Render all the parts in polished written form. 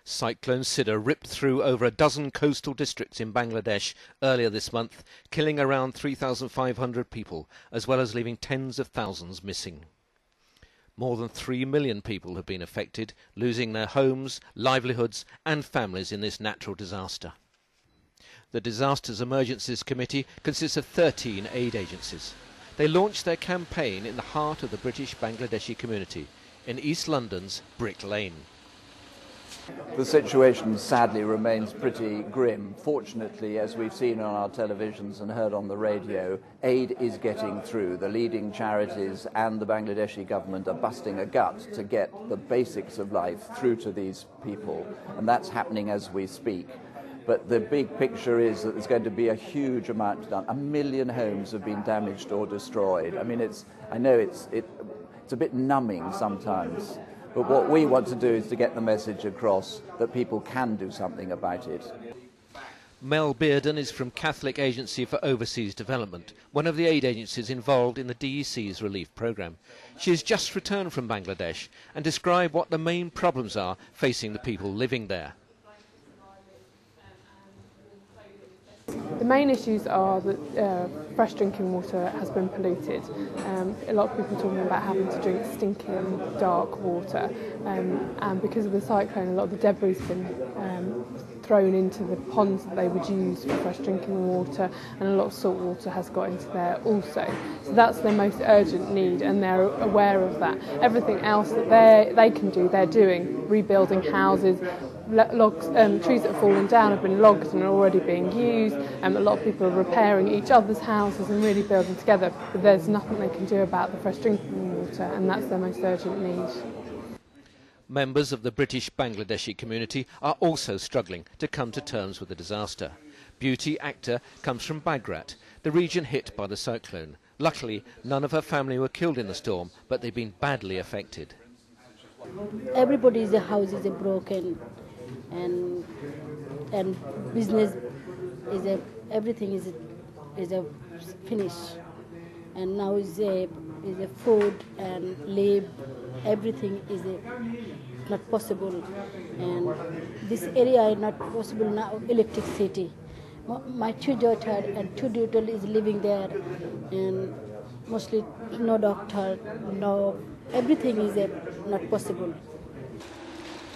Cyclone Sidr ripped through over a dozen coastal districts in Bangladesh earlier this month, killing around 3,500 people, as well as leaving tens of thousands missing. More than 3 million people have been affected, losing their homes, livelihoods and families in this natural disaster. The Disasters Emergencies Committee consists of 13 aid agencies. They launched their campaign in the heart of the British Bangladeshi community, in East London's Brick Lane. The situation sadly remains pretty grim. Fortunately, as we've seen on our televisions and heard on the radio, aid is getting through. The leading charities and the Bangladeshi government are busting a gut to get the basics of life through to these people, and that's happening as we speak. But the big picture is that there's going to be a huge amount done. 1 million homes have been damaged or destroyed. I mean, I know it's a bit numbing sometimes. But what we want to do is to get the message across that people can do something about it. Mel Bearden is from Catholic Agency for Overseas Development, one of the aid agencies involved in the DEC's relief programme. She has just returned from Bangladesh and described what the main problems are facing the people living there. The main issues are that fresh drinking water has been polluted. A lot of people are talking about having to drink stinking, dark water, and because of the cyclone, a lot of the debris has been thrown into the ponds that they would use for fresh drinking water, and a lot of salt water has got into there also. So that's their most urgent need, and they're aware of that. Everything else that they can do, they're doing. Rebuilding houses, logs, trees that have fallen down have been logged and are already being used. A lot of people are repairing each other's houses and really building together, but there's nothing they can do about the fresh drinking water, and that's their most urgent need. Members of the British Bangladeshi community are also struggling to come to terms with the disaster. Beauty Akhtar comes from Bagrat, the region hit by the cyclone. Luckily, none of her family were killed in the storm, but they've been badly affected. Everybody's house is broken, and business is everything is a finish, and now is a food and live, everything is not possible, and this area is not possible now. Electricity. My 2 daughters and 2 daughters is living there, and mostly no doctor, no, everything is not possible.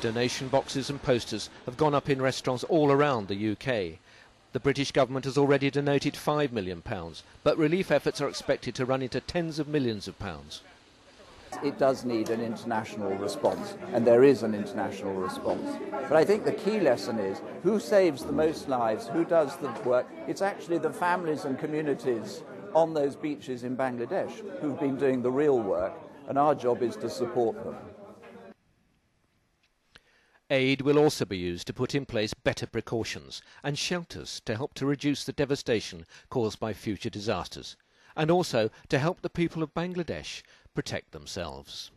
Donation boxes and posters have gone up in restaurants all around the UK. The British government has already donated £5 million, but relief efforts are expected to run into tens of millions of pounds. It does need an international response, and there is an international response. But I think the key lesson is who saves the most lives, who does the work. It's actually the families and communities on those beaches in Bangladesh who've been doing the real work, and our job is to support them. Aid will also be used to put in place better precautions and shelters to help to reduce the devastation caused by future disasters, and also to help the people of Bangladesh protect themselves.